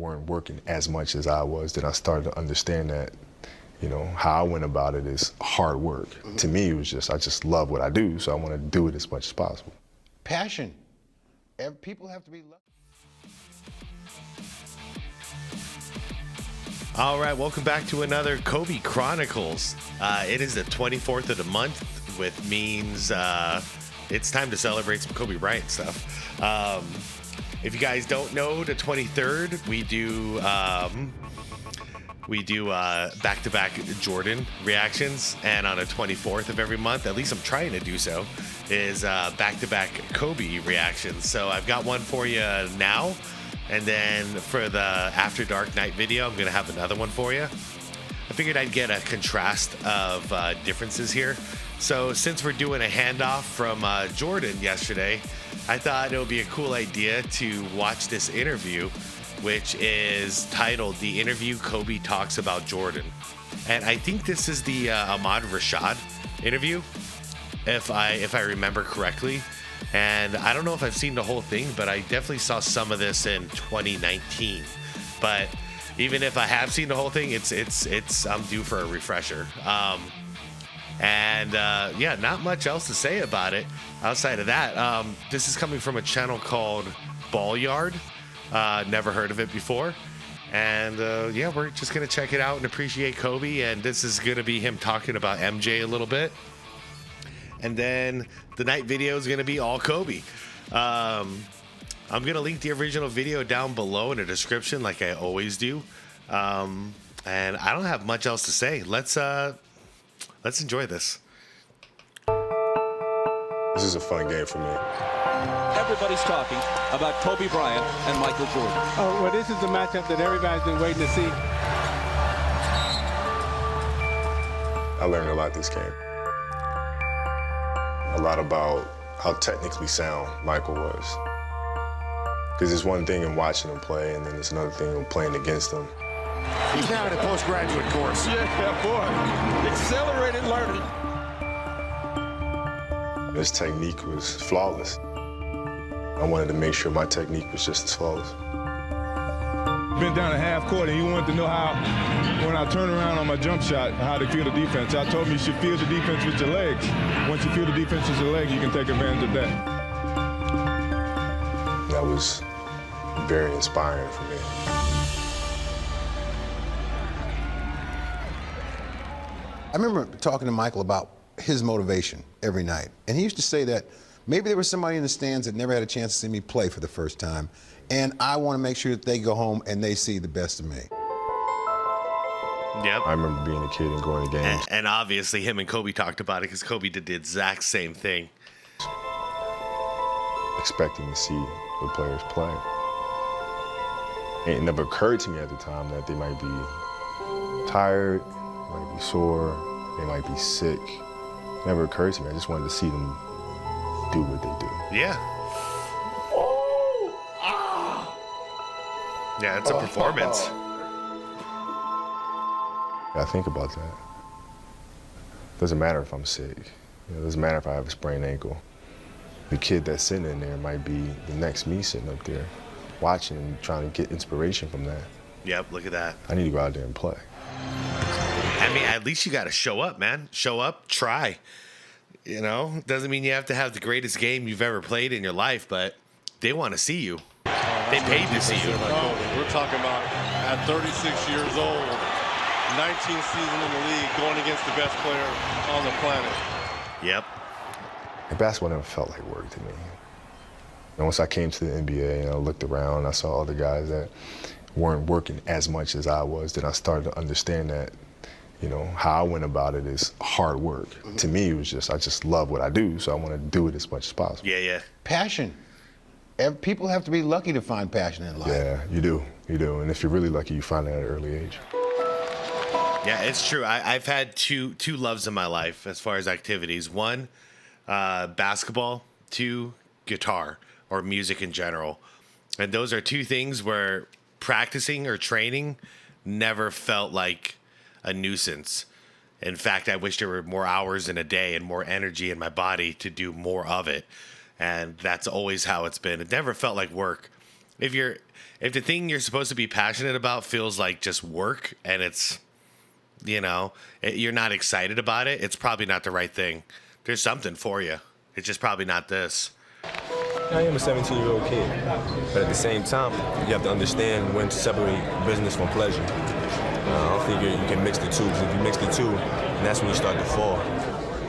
weren't working as much as I was, then I started to understand that, how I went about it is hard work. To me, it was I just love what I do, so I want to do it as much as possible. Passion. People have to be lucky. All right, welcome back to another Kobe Chronicles. It is the 24th of the month, which means it's time to celebrate some Kobe Bryant stuff. If you guys don't know, the 23rd, we do back-to-back Jordan reactions, and on the 24th of every month, at least I'm trying to do so, is back-to-back Kobe reactions. So I've got one for you now, and then for the After Dark night video, I'm going to have another one for you. I figured I'd get a contrast of differences here. So since we're doing a handoff from Jordan yesterday, I thought it would be a cool idea to watch this interview, which is titled "The Interview Kobe Talks About Jordan." And I think this is the Ahmad Rashad interview, if I remember correctly. And I don't know if I've seen the whole thing, but I definitely saw some of this in 2019. But even if I have seen the whole thing, it's I'm due for a refresher. Yeah, not much else to say about it outside of that. This is coming from a channel called Ball Yard. Never heard of it before. And yeah, we're just going to check it out and appreciate Kobe. And this is going to be him talking about MJ a little bit. And then the night video is going to be all Kobe. I'm going to link the original video down below in the description like I always do. And I don't have much else to say. Let's enjoy this. This is a fun game for me. Everybody's talking about Kobe Bryant and Michael Jordan. Oh, well, this is the matchup that everybody's been waiting to see. I learned a lot this game. A lot about how technically sound Michael was. Because it's one thing in watching him play, and then it's another thing in playing against him. He's now in a postgraduate course. Yeah, boy. Accelerated learning. His technique was flawless. I wanted to make sure my technique was just as flawless. Been down a half court, and he wanted to know how, when I turn around on my jump shot, how to feel the defense. I told him you should feel the defense with your legs. Once you feel the defense with your legs, you can take advantage of that. That was very inspiring for me. I remember talking to Michael about his motivation every night. And he used to say that maybe there was somebody in the stands that never had a chance to see me play for the first time. And I want to make sure that they go home and they see the best of me. Yep. I remember being a kid and going to games. And obviously him and Kobe talked about it because Kobe did the exact same thing. Expecting to see the players play. It never occurred to me at the time that they might be tired, might be sore, they might be sick. It never occurred to me. I just wanted to see them do what they do. Yeah. Yeah, it's a performance. I think about that. Doesn't matter if I'm sick. It doesn't matter if I have a sprained ankle. The kid that's sitting in there might be the next me sitting up there, watching and trying to get inspiration from that. Yep, look at that. I need to go out there and play. I mean, at least you got to show up, man. Show up, try. You know, doesn't mean you have to have the greatest game you've ever played in your life, but they want to see you. They paid to see you. We're talking about at 36 years old, 19th season in the league, going against the best player on the planet. Yep. Basketball never felt like work to me. And once I came to the NBA and I looked around, I saw other guys that weren't working as much as I was, then I started to understand that, how I went about it is hard work. To me, it was I just love what I do, so I want to do it as much as possible. Yeah. Passion. People have to be lucky to find passion in life. Yeah, you do. And if you're really lucky, you find it at an early age. Yeah, it's true. I've had two loves in my life as far as activities. One, basketball. Two, guitar or music in general. And those are two things where practicing or training never felt like a nuisance. In fact, I wish there were more hours in a day and more energy in my body to do more of it. And that's always how it's been. It never felt like work. if the thing you're supposed to be passionate about feels like just work and it's, you're not excited about it, it's probably not the right thing. There's something for you. It's just probably not this. I am a 17-year-old kid, but at the same time, you have to understand when to separate business from pleasure. I don't think you can mix the two, because if you mix the two, then that's when you start to fall.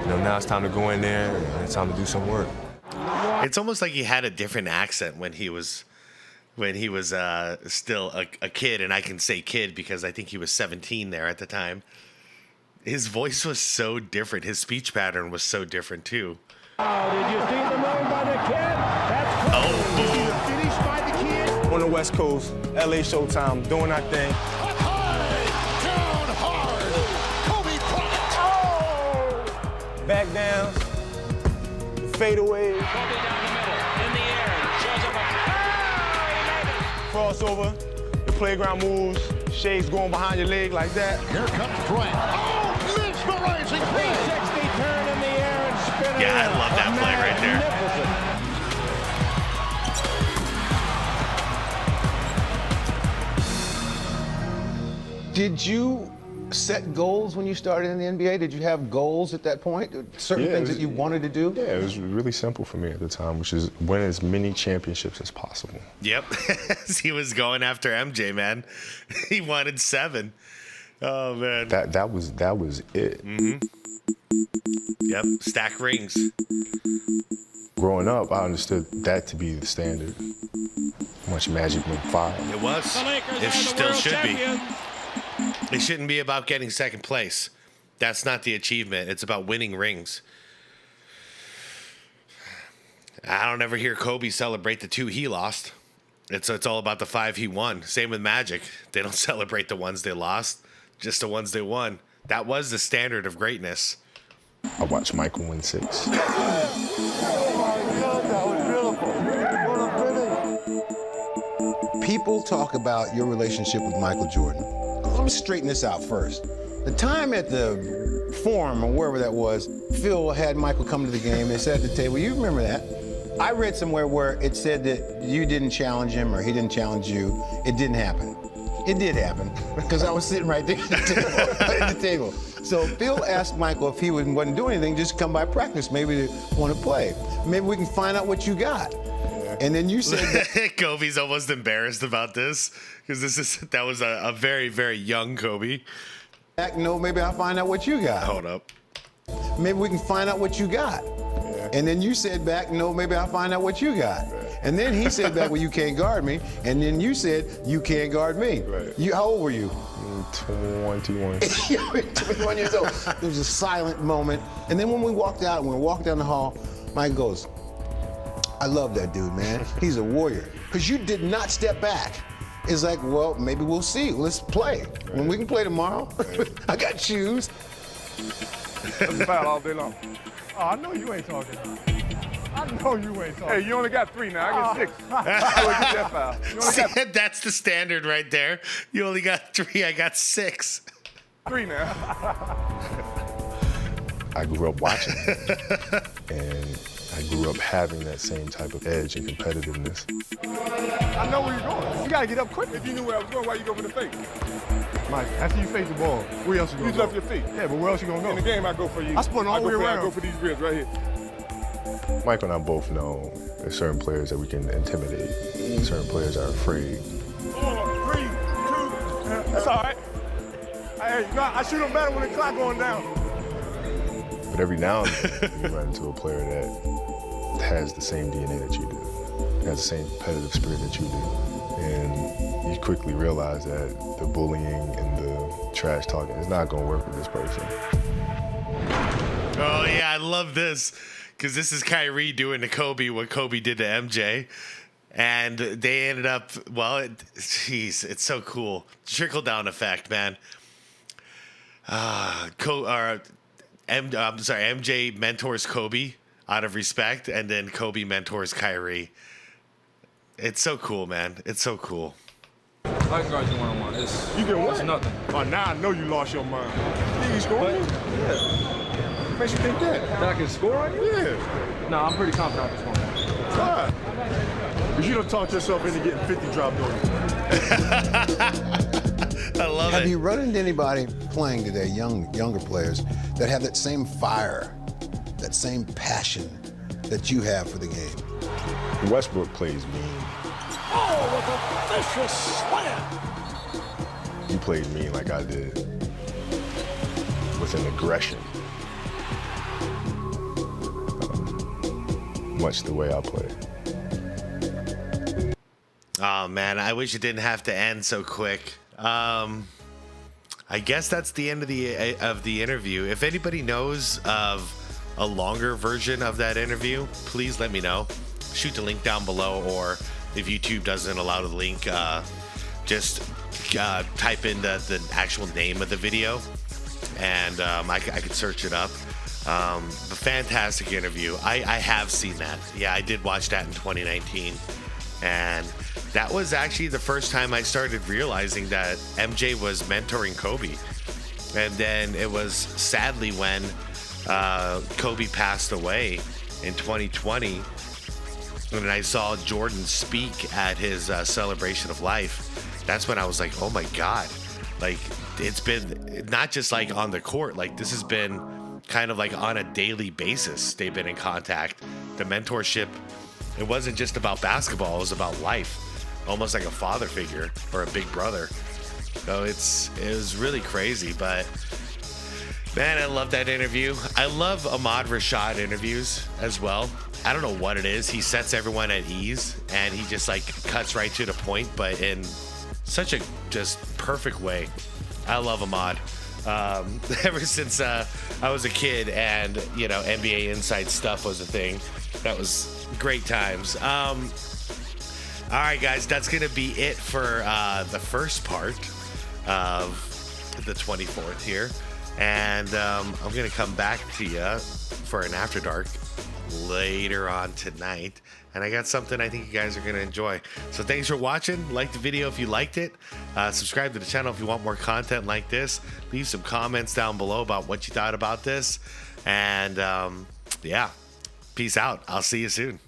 Now it's time to go in there, and it's time to do some work. It's almost like he had a different accent when he was still a kid, and I can say kid because I think he was 17 there at the time. His voice was so different. His speech pattern was so different too. Oh, did you see the move by the kid? That's boom. The finish by the kid. On the West Coast, LA Showtime, doing our thing. Up high, down hard. Kobe Bryant. Oh! Back down, fadeaway. Kobe down the middle, in the air, shows up Crossover, the playground moves, shades going behind your leg like that. Here comes Bryant. Oh, mesmerizing play. 360 turn in the air and spin. Yeah, I love that play right there. Did you set goals when you started in the NBA? Did you have goals at that point? Certain things that you wanted to do? Yeah, it was really simple for me at the time, which is win as many championships as possible. Yep. He was going after MJ, man. He wanted 7. Oh man. That was it. Mm-hmm. Yep. Stack rings. Growing up, I understood that to be the standard. Much Magic went 5. It was. It still should be. It shouldn't be about getting second place. That's not the achievement. It's about winning rings. I don't ever hear Kobe celebrate the 2 he lost. It's all about the 5 he won. Same with Magic. They don't celebrate the ones they lost, just the ones they won. That was the standard of greatness. I watched Michael win 6. Oh my God, that was beautiful. What a finish. People talk about your relationship with Michael Jordan. Let me straighten this out first. The time at the Forum or wherever that was, Phil had Michael come to the game and sat at the table. You remember that? I read somewhere where it said that you didn't challenge him or he didn't challenge you. It didn't happen. It did happen because I was sitting right there at the table. So Phil asked Michael if he wasn't doing anything, just come by practice, maybe to want to play. Maybe we can find out what you got. And then you said that Kobe's almost embarrassed about this because that was a very, very young Kobe. No, maybe I'll find out what you got. Hold up. Maybe we can find out what you got. And then you said back, no, maybe I'll find out what you got. And then he said back, well, you can't guard me. And then you said, you can't guard me. How old were you? 21. You were 21 years old. There was a silent moment. And then when we walked out, when we walked down the hall, Mike goes, I love that dude, man. He's a warrior. Because you did not step back. It's like, well, maybe we'll see. Let's play. When we can play tomorrow, I got shoes. That's foul all day long. Oh, I know you ain't talking. I know you ain't talking. Hey, you only got 3 now. I get 6. I get that foul. You only got That's the standard right there. You only got 3. I got 6. 3 now. I grew up watching and I grew up having that same type of edge and competitiveness. I know where you're going. You gotta get up quick. If you knew where I was going, why you go for the fake? Mike, after you face the ball, where else you gonna go? You left your feet. Yeah, but where else you gonna go? In the game, I go for you. I spun all the way around. I go for these ribs right here. Michael and I both know there's certain players that we can intimidate. Certain players are afraid. 4, 3, 2. That's all right. Hey, I shoot them better when the clock going down. But every now and then, you run into a player that has the same DNA that you do, has the same competitive spirit that you do. And you quickly realize that the bullying and the trash talking is not going to work with this person. Oh, yeah, I love this. Because this is Kyrie doing to Kobe what Kobe did to MJ. And they ended up, well, it's so cool. Trickle-down effect, man. MJ mentors Kobe out of respect, and then Kobe mentors Kyrie. It's so cool, man. It's so cool. I can guard you one-on-one. You can what? It's nothing. Oh, now I know you lost your mind. You think you scoring? Yeah. What makes you think that? That I can score on you? Yeah. No, I'm pretty confident I can score. Try. Because you don't talk yourself into getting 50 dropped on you. I love Have it. you run into anybody playing today, younger players, that have that same fire, that same passion that you have for the game? Westbrook plays mean. Oh, with a vicious slam. He played mean like I did, with an aggression. Much the way I play. Oh man, I wish it didn't have to end so quick. I guess that's the end of the interview. If anybody knows of a longer version of that interview, please let me know. Shoot the link down below, or if YouTube doesn't allow the link, just type in the actual name of the video, and I could search it up. But fantastic interview. I have seen that. Yeah, I did watch that in 2019, and that was actually the first time I started realizing that MJ was mentoring Kobe. And then it was sadly when Kobe passed away in 2020, and I saw Jordan speak at his celebration of life. That's when I was like, oh my God, like it's been not just like on the court, like this has been kind of like on a daily basis. They've been in contact. The mentorship, it wasn't just about basketball, it was about life, almost like a father figure or a big brother. So it was really crazy, but man, I love that interview. I love Ahmad Rashad interviews as well. I don't know what it is. He sets everyone at ease, and he just like cuts right to the point, but in such a just perfect way. I love Ahmad. Ever since I was a kid, and you know, NBA Inside stuff was a thing. That was great times. All right, guys, that's gonna be it for the first part of the 24th here, and I'm gonna come back to you for an After Dark later on tonight, and I got something I think you guys are going to enjoy. So thanks for watching. Like the video if you liked it. Subscribe to the channel if you want more content like this. Leave some comments down below about what you thought about this, and yeah, peace out. I'll see you soon.